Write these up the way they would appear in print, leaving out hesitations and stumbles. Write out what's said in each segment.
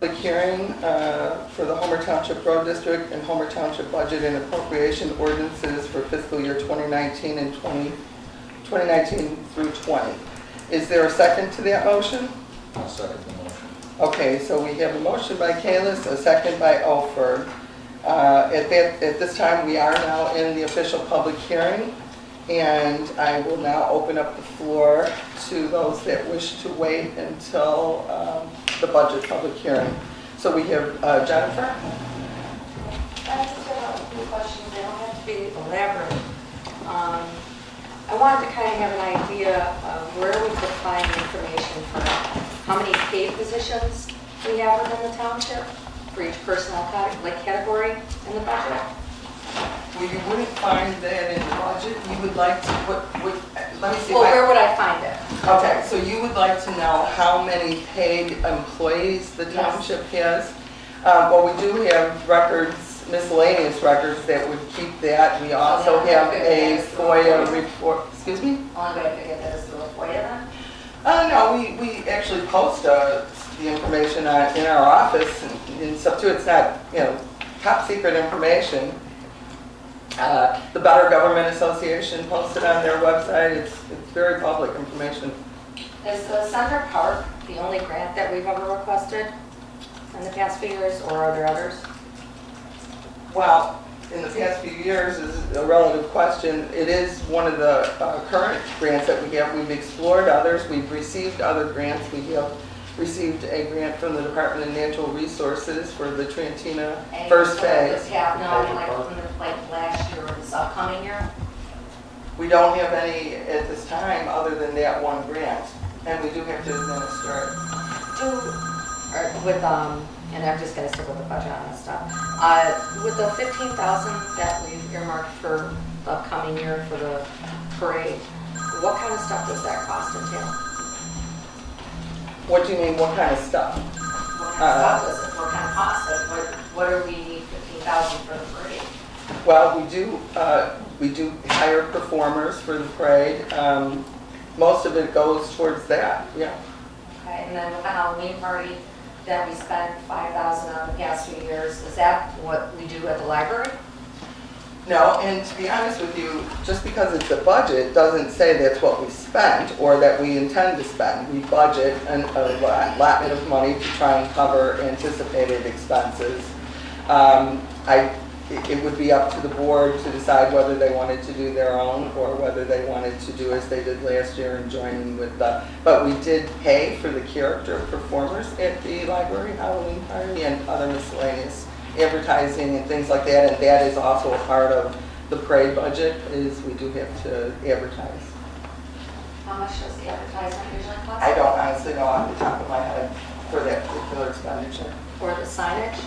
Public hearing for the Homer Township Road District and Homer Township Budget and Appropriation Ordinances for fiscal year 2019 and 2019 through 20. Is there a second to that motion? I'll second the motion. Okay, so we have a motion by Kalis, a second by Alford. At this time, we are now in the official public hearing, and I will now open up the floor to those that wish to wait until the budget public hearing. So we have Jennifer. I just have a few questions. They don't have to be elaborate. I wanted to kind of have an idea of where we could find information for how many paid positions we have within the township for each personnel category in the budget. Well, you wouldn't find that in the budget. You would like to put, let me see. Well, where would I find it? Okay, so you would like to know how many paid employees the township has? Well, we do have records, miscellaneous records that would keep that. We also have a FOIA report, excuse me? Only way I could get that is through a FOIA then? No, we actually post the information in our office and stuff too. It's not, top secret information. The Better Government Association posted on their website. It's very public information. Is the Center Park the only grant that we've ever requested in the past few years, or are there others? Well, in the past few years is a relative question. It is one of the current grants that we have. We've explored others. We've received other grants. We have received a grant from the Department of Natural Resources for the Trantina first phase. No, I mean like last year or this upcoming year? We don't have any at this time other than that one grant, and we do have to administer it. And I'm just gonna stick with the budget on this stuff. With the $15,000 that we've earmarked for the upcoming year for the parade, what kind of stuff does that cost entail? What do you mean, what kind of stuff? What kind of stuff is it? What kind of cost? What do we need $15,000 for the parade? Well, we do hire performers for the parade. Most of it goes towards that, yeah. Okay, and then with the Halloween party that we spent $5,000 on the past few years, is that what we do at the library? No, and to be honest with you, just because it's a budget doesn't say that's what we spent or that we intend to spend. We budget an allotment of money to try and cover anticipated expenses. It would be up to the board to decide whether they wanted to do their own or whether they wanted to do as they did last year and join in with but we did pay for the character performers at the library Halloween party and other miscellaneous advertising and things like that, and that is also a part of the parade budget, is we do have to advertise. How much does the advertisement usually cost? I don't honestly know off the top of my head for that particular expenditure. For the signage?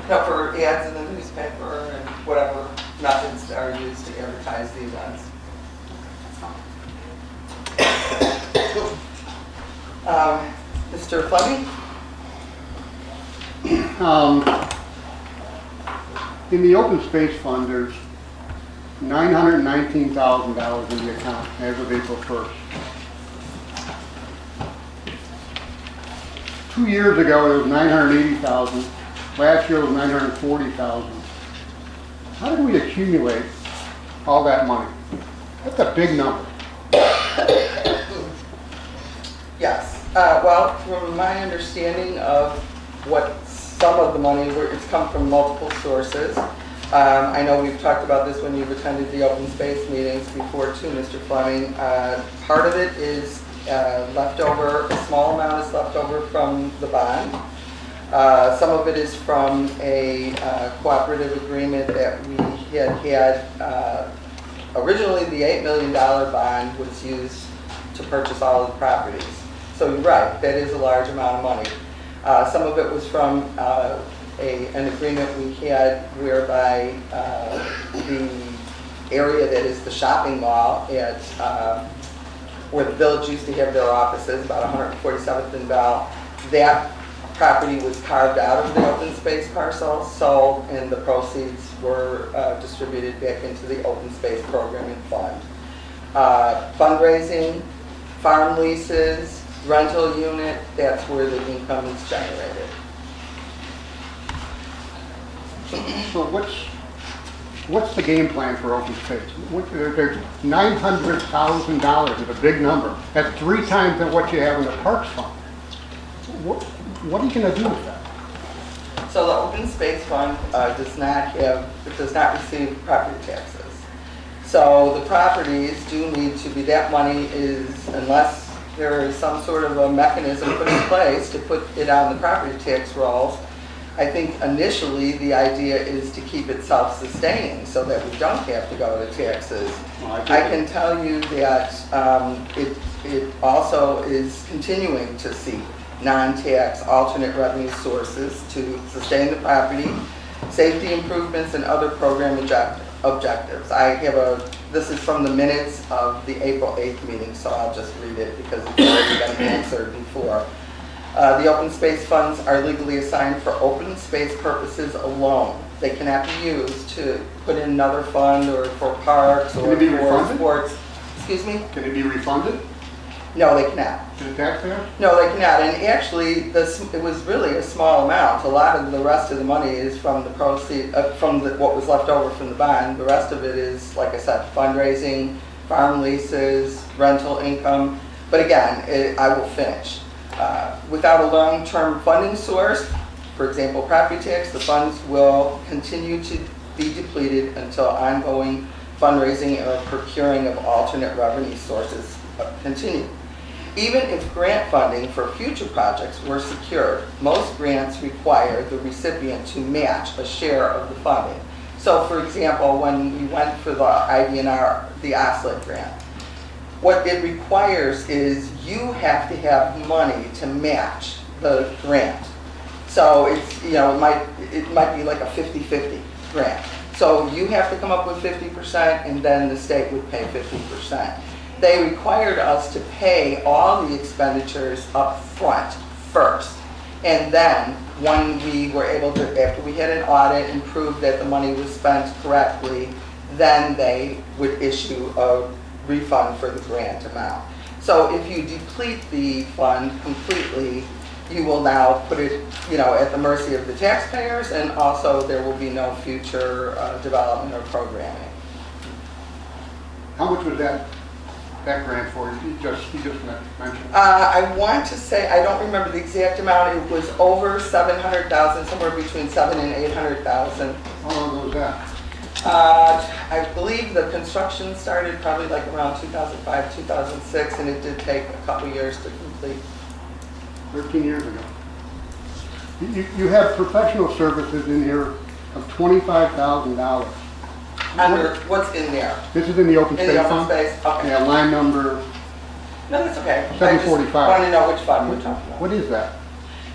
No, for ads in the newspaper and whatever methods are used to advertise the events. Mr. Fleming? In the open space fund, there's $919,000 in the account as of April 1st. 2 years ago, it was $980,000. Last year, it was $940,000. How did we accumulate all that money? That's a big number. Yes. Well, from my understanding of what some of the money, it's come from multiple sources. I know we've talked about this when you've attended the open space meetings before too, Mr. Fleming. Part of it is leftover, a small amount is left over from the bond. Some of it is from a cooperative agreement that we had. Originally, the $8 million bond was used to purchase all of the properties. So you're right, that is a large amount of money. Some of it was from an agreement we had whereby the area that is the shopping mall at where the village used to have their offices, about 147th and Bell, that property was carved out of the open space parcel, sold, and the proceeds were distributed back into the open space program and fund. Fundraising, farm leases, rental unit, that's where the income is generated. So what's the game plan for open space? There's $900,000 is a big number. That's 3 times than what you have in the Parks Fund. What are you gonna do with that? So the open space fund does not receive property taxes. So the properties do need to be, that money is, unless there is some sort of a mechanism put in place to put it on the property tax rolls, I think initially the idea is to keep it self-sustaining so that we don't have to go to taxes. I can tell you that it also is continuing to seek non-tax alternate revenue sources to sustain the property, safety improvements, and other program objectives. This is from the minutes of the April 8th meeting, so I'll just read it because it's already been answered before. The open space funds are legally assigned for open space purposes alone. They cannot be used to put in another fund or for parks or for sports. Excuse me? Can it be refunded No, they cannot. to the taxpayer? No, they cannot. And actually, it was really a small amount. A lot of the rest of the money is from the proceeds, what was left over from the bond. The rest of it is, like I said, fundraising, farm leases, rental income. But again, I will finish. Without a long-term funding source, for example, property tax, the funds will continue to be depleted until ongoing fundraising or procuring of alternate revenue sources continue. Even if grant funding for future projects were secured, most grants require the recipient to match a share of the funding. So for example, when we went for the IDNR, the OSLID grant, what it requires is you have to have money to match the grant. So it's, it might be like a 50-50 grant. So you have to come up with 50% and then the state would pay 50%. They required us to pay all the expenditures up front first. And then when we were able to, after we had an audit and proved that the money was spent correctly, then they would issue a refund for the grant amount. So if you deplete the fund completely, you will now put it, at the mercy of the taxpayers, and also there will be no future development or programming. How much was that grant for? You just mentioned. I want to say, I don't remember the exact amount. It was over 700,000, somewhere between 7 and 800,000. How long ago was that? I believe the construction started probably like around 2005, 2006, and it did take a couple years to complete. 13 years ago. You have professional services in here of $25,000. Under what's in there? This is in the open In space the open fund? space? Okay. Yeah, line number, No, that's okay. 745. I just want to know which fund we're talking about. what is that?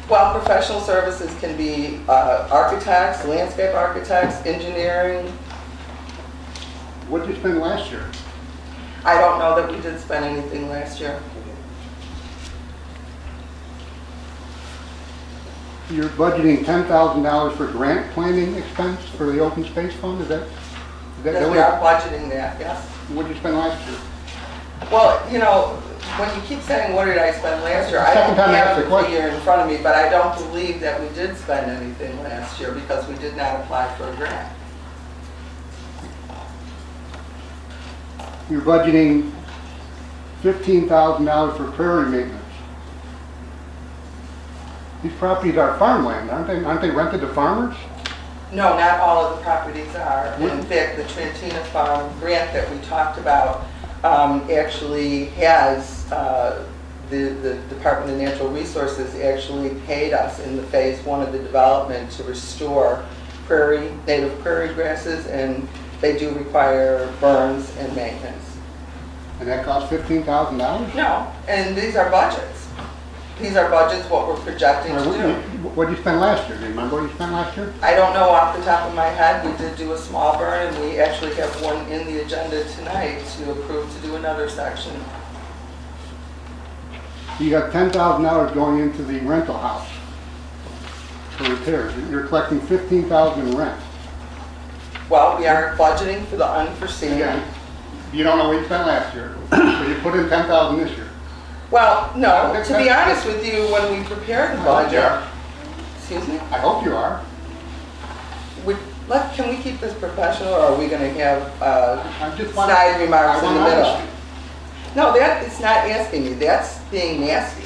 Well, professional services can be architects, landscape architects, engineering. What did you spend last year? I don't know that we did spend anything last year. You're budgeting $10,000 for grant planning expense for the open space fund, is that? Yes, we are budgeting that, yes. What did you spend last year? Well, when you keep saying, what did I spend last year? I Second don't time I asked have the the question. figure in front of me, but I don't believe that we did spend anything last year because we did not apply for a grant. You're budgeting $15,000 for prairie maintenance. These properties are farmland, aren't they? Aren't they rented to farmers? No, not all of the properties are. What- In fact, the Trantina Farm grant that we talked about actually has, the Department of Natural Resources actually paid us in the phase 1 of the development to restore native prairie grasses, and they do require burns and maintenance. And that costs $15,000? No, and these are budgets. These are budgets, what we're projecting to do. What did you spend last year? Do you remember what you spent last year? I don't know off the top of my head. We did do a small burn, and we actually have one in the agenda tonight to approve to do another section. You got $10,000 going into the rental house for repairs. You're collecting $15,000 in rent. Well, we are budgeting for the unforeseen. Again, you don't know what you spent last year, so you put in $10,000 this year. Well, no, to be honest with you, when we prepared the budget, excuse me, I hope you are. can we keep this professional, or are we gonna have, I just snide remarks in the middle? honesty. No, that is not asking you, that's being nasty.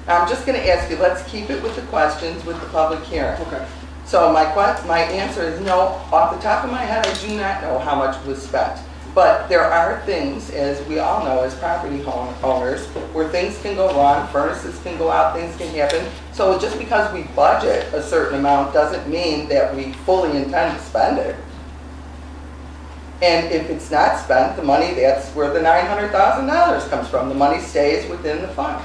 I'm just gonna ask you, let's keep it with the questions with the public hearing. Okay. So my answer is no, off the top of my head, I do not know how much was spent. But there are things, as we all know as property owners, where things can go wrong, furnaces can go out, things can happen. So just because we budget a certain amount doesn't mean that we fully intend to spend it. And if it's not spent, the money, that's where the $900,000 comes from. The money stays within the fund.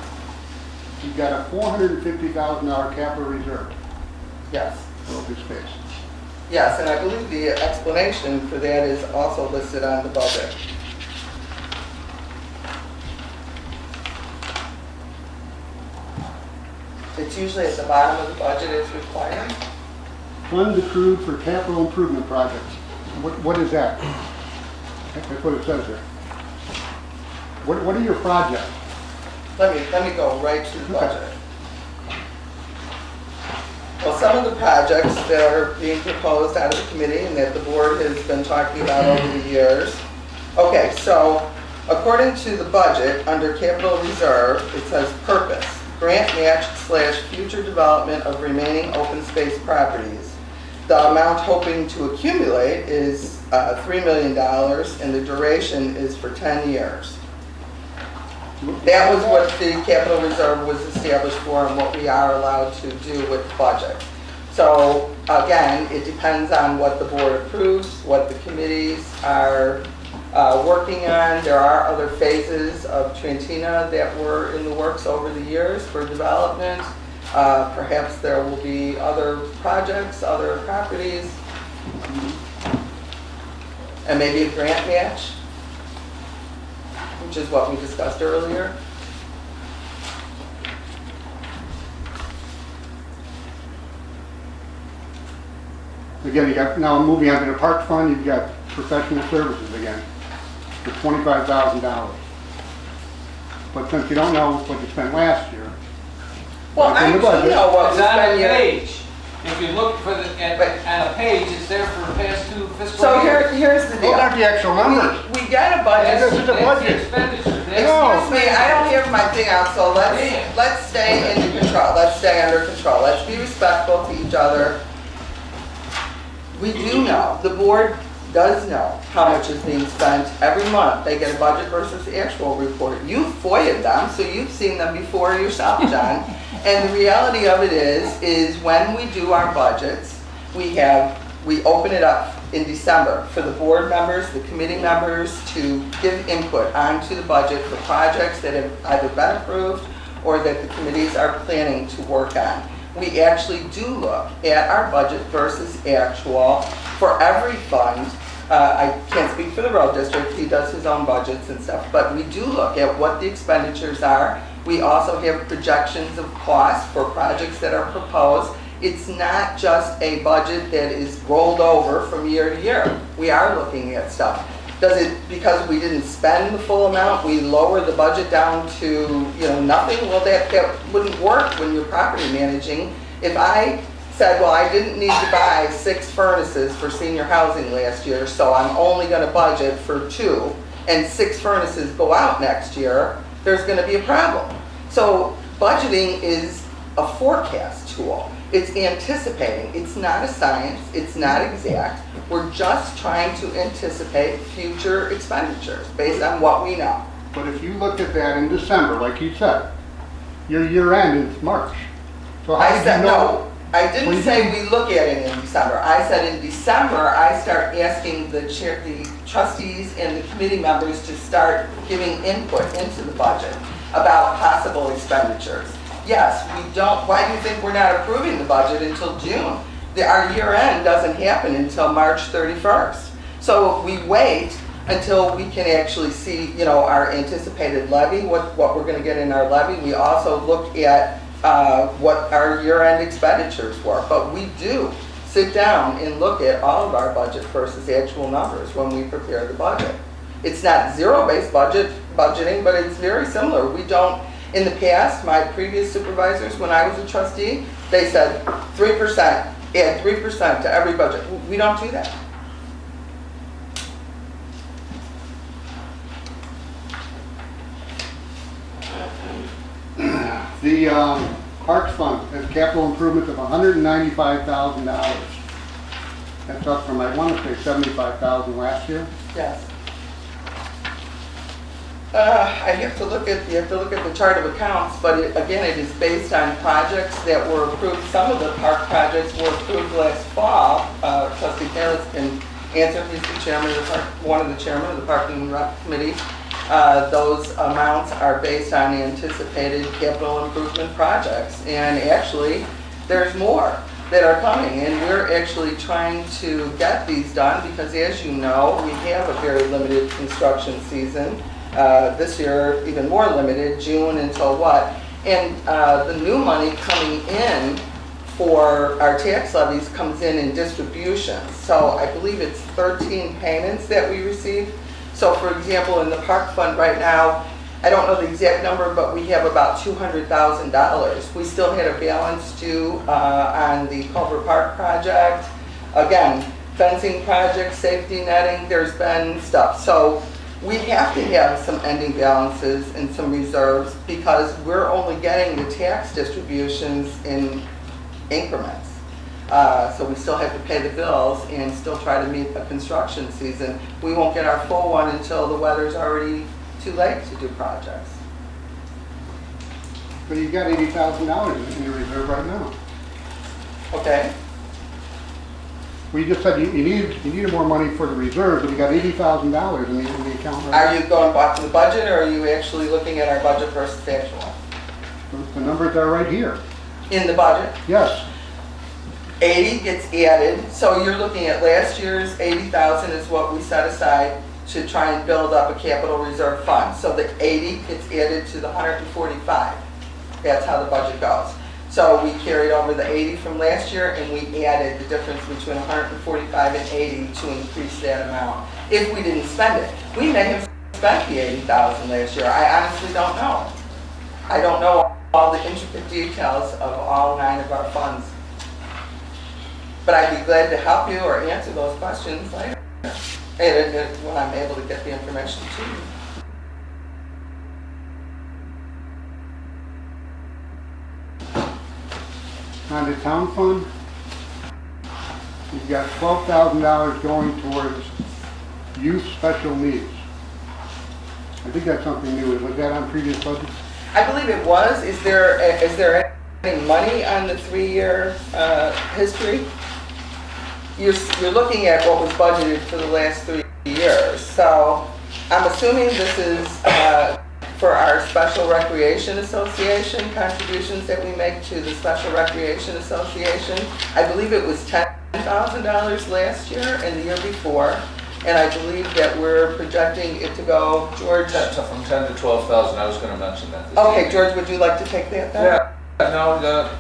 You've got a $450,000 capital reserve Yes. for open space. Yes, and I believe the explanation for that is also listed on the budget. It's usually at the bottom of the budget as required. Funds accrued for capital improvement projects. What is that? That's what it says there. What are your projects? Let me go right to the budget. Well, some of the projects that are being proposed out of the committee and that the board has been talking about over the years. Okay, so according to the budget, under capital reserve, it says purpose, grant match / future development of remaining open space properties. The amount hoping to accumulate is $3 million and the duration is for 10 years. That was what the capital reserve was established for and what we are allowed to do with the budget. So again, it depends on what the board approves, what the committees are working on. There are other phases of Trantina that were in the works over the years for development. Perhaps there will be other projects, other properties, and maybe a grant match, which is what we discussed earlier. Again, you got, now moving on to the park fund, you've got professional services again for $25,000. But since you don't know what you spent last year, Well, I in the do budget. know what It's we on spent the here. page. If you look for the, on a page, it's there for the past 2 fiscal So years. here's the those aren't deal. the actual numbers. We get a budget. This is the That's the budget. expenditure. Excuse me, I don't have my thing out, so let's stay under control. Let's stay under control. Let's be respectful to each other. We do know, the board does know how much is being spent every month. They get a budget versus actual report. You've FOIA'd them, so you've seen them before yourself, John. And the reality of it is when we do our budgets, we open it up in December for the board members, the committee members to give input onto the budget for projects that have either been approved or that the committees are planning to work on. We actually do look at our budget versus actual for every fund. I can't speak for the road district, he does his own budgets and stuff, but we do look at what the expenditures are. We also have projections of costs for projects that are proposed. It's not just a budget that is rolled over from year to year. We are looking at stuff. Does it, because we didn't spend the full amount, we lower the budget down to, nothing? Well, that wouldn't work when you're property managing. If I said, well, I didn't need to buy 6 furnaces for senior housing last year, so I'm only gonna budget for 2, and 6 furnaces go out next year, there's gonna be a problem. So budgeting is a forecast tool. It's anticipating. It's not a science. It's not exact. We're just trying to anticipate future expenditures based on what we know. But if you looked at that in December, like you said, your year end is March. So how I did said, you know? no, I didn't say we look at it in December. I said in December, I start asking the trustees and the committee members to start giving input into the budget about possible expenditures. Yes, we don't, why do you think we're not approving the budget until June? Our year end doesn't happen until March 31st. So we wait until we can actually see, our anticipated levy, what we're gonna get in our levy. We also look at what our year end expenditures were. But we do sit down and look at all of our budget versus actual numbers when we prepare the budget. It's not zero-based budgeting, but it's very similar. We don't, In the past, my previous supervisors, when I was a trustee, they said 3%, add 3% to every budget. We don't do that. The Parks Fund has capital improvements of $195,000. That's up from, I want to say, $75,000 last year. Yes. I have to look at, you have to look at the chart of accounts, but again, it is based on projects that were approved. Some of the park projects were approved last fall. Trustee Harris can answer, he's the chairman of the park, one of the chairman of the Parking and Rec Committee. Those amounts are based on anticipated capital improvement projects. And actually, there's more that are coming, and we're actually trying to get these done because, as you know, we have a very limited construction season. This year, even more limited, June until what? And the new money coming in for our tax levies comes in distributions. So I believe it's 13 payments that we receive. So for example, in the park fund right now, I don't know the exact number, but we have about $200,000. We still had a balance due on the Culver Park project. Again, fencing project, safety netting, there's been stuff. So we have to have some ending balances and some reserves because we're only getting the tax distributions in increments. So we still have to pay the bills and still try to meet a construction season. We won't get our full one until the weather's already too late to do projects. But you've got $80,000 in your reserve right now. Okay? We just said you needed more money for the reserve, but you got $80,000 in the account right now. Are you going back to the budget, or are you actually looking at our budget versus actual? The numbers are right here. In the budget, Yes. 80 gets added, so you're looking at last year's 80,000 is what we set aside to try and build up a capital reserve fund. So the 80 gets added to the 145. That's how the budget goes. So we carried over the 80 from last year and we added the difference between 145 and 80 to increase that amount. If we didn't spend it, we may have spent the 80,000 last year. I honestly don't know. I don't know all the intricate details of all 9 of our funds. But I'd be glad to help you or answer those questions later, when I'm able to get the information to you. On the town fund, you've got $12,000 going towards youth special needs. I think that's something new. Was that on previous budgets? I believe it was. Is there any money on the 3-year history? You're looking at what was budgeted for the last 3 years. So I'm assuming this is for our Special Recreation Association, contributions that we make to the Special Recreation Association. I believe it was $10,000 last year and the year before. And I believe that we're projecting it to go, George? From 10 to 12,000, I was going to mention that. Okay, George, would you like to take that then? Yeah, no,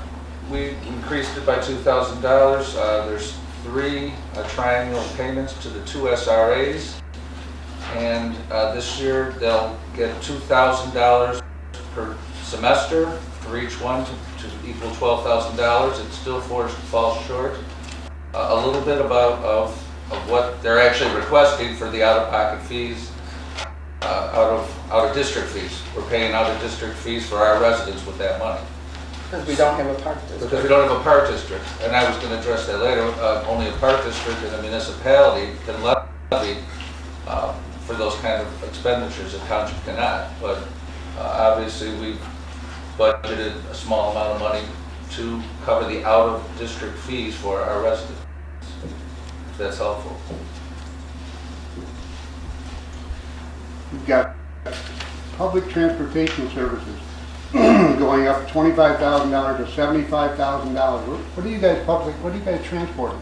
we increased it by $2,000. There's 3 triennial payments to the 2 SRAs. And this year, they'll get $2,000 per semester for each one to equal $12,000. It still falls short a little bit of what they're actually requesting for the out-of-pocket fees, out of district fees. We're paying out-of-district fees for our residents with that money. Because we don't have a park district. Because we don't have a park district, and I was going to address that later. Only a park district and a municipality can levy for those kind of expenditures. A township cannot. But obviously, we've budgeted a small amount of money to cover the out-of-district fees for our residents. If that's helpful. You've got public transportation services going up $25,000 to $75,000. What are you guys transporting?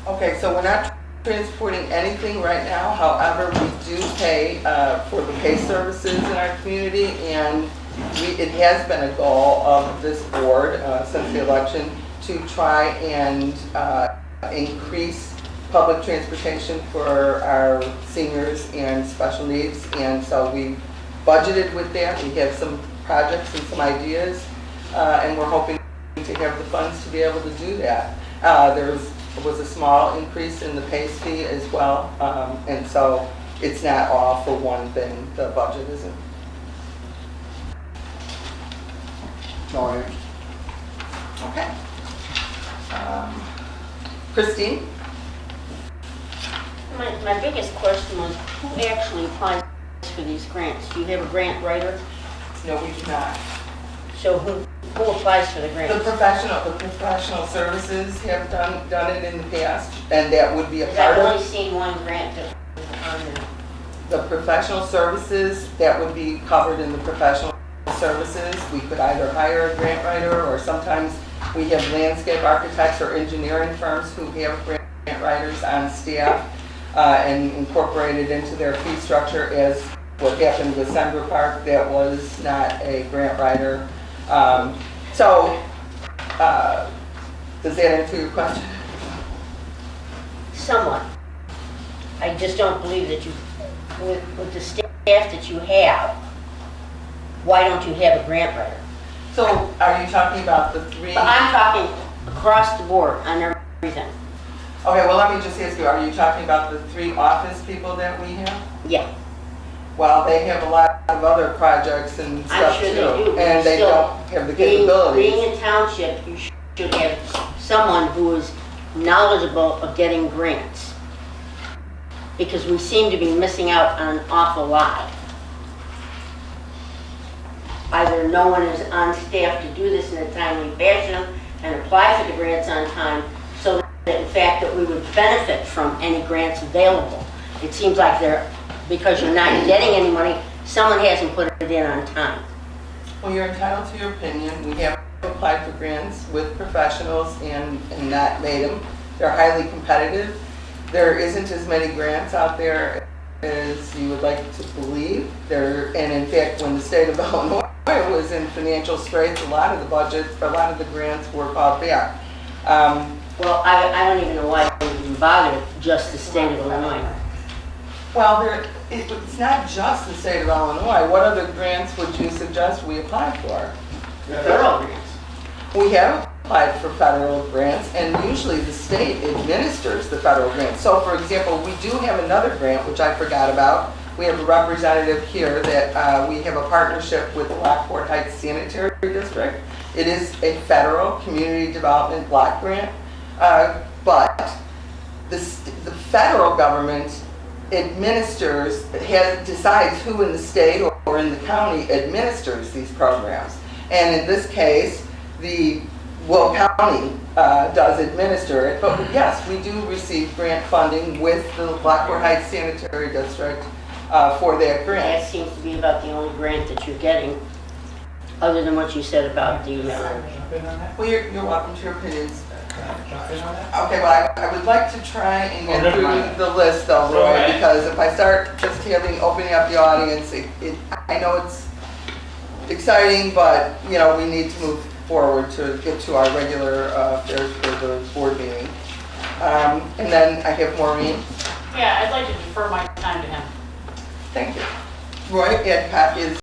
Okay, so we're not transporting anything right now. However, we do pay for the pay services in our community, and it has been a goal of this board since the election to try and increase public transportation for our seniors and special needs. And so we budgeted with that. We have some projects and some ideas, and we're hoping to have the funds to be able to do that. There was a small increase in the PACE fee as well, and so it's not all for one thing, the budget isn't. So, yeah. Okay. Christine? My biggest question was, who actually applies for these grants? Do you have a grant writer? No, we do not. So who applies for the The grants? professional services have done it in the past, and that would be a Because part I've of only seen one grant that on there. the professional services. That would be covered in the professional services. We could either hire a grant writer, or sometimes we have landscape architects or engineering firms who have grant writers on staff and incorporate it into their fee structure, as what happened with Sembra Park. That was not a grant writer. Does that answer your question? Somewhat. I just don't believe that you, with the staff that you have, why don't you have a grant writer? So are you talking about the three? But I'm talking across the board on everything. Okay, well, let me just ask you, are you talking about the three office people that we have? Yeah, Well, they have a lot of other projects and stuff I'm sure too. they do. but And they still, don't have the Being capabilities. a township, you should have someone who is knowledgeable of getting grants. Because we seem to be missing out on an awful lot. Either no one is on staff to do this in a timely fashion and apply for the grants on time, so that in fact that we would benefit from any grants available. It seems like because you're not getting any money, someone hasn't put it in on time. Well, you're entitled to your opinion. We have applied for grants with professionals and not made them. They're highly competitive. There isn't as many grants out there as you would like to believe. And in fact, when the state of Illinois was in financial straits, a lot of the budgets, a lot of the grants were called back. Well, I don't even know why they even bothered just the state of Illinois. Well, it's not just the state of Illinois. What other grants would you suggest we apply for? Federal grants. We have applied for federal grants, and usually the state administers the federal grants. So, for example, we do have another grant, which I forgot about. We have a representative here that we have a partnership with the Lockport Heights Sanitary District. It is a federal community development block grant, but the federal government decides who in the state or in the county administers these programs. And in this case, the Will County does administer it, but yes, we do receive grant funding with the Lockport Heights Sanitary District for that grant. That seems to be about the only grant that you're getting, other than what you said about the, Well, you're welcome to your opinions. Okay, well, I would like to try and get through the list though, Roy, because if I start just opening up the audience, I know it's exciting, but, you know, we need to move forward to get to our regular affairs for the board meeting. And then I have Maureen. Yeah, I'd like to defer my time to him. Thank you. Roy Adcock is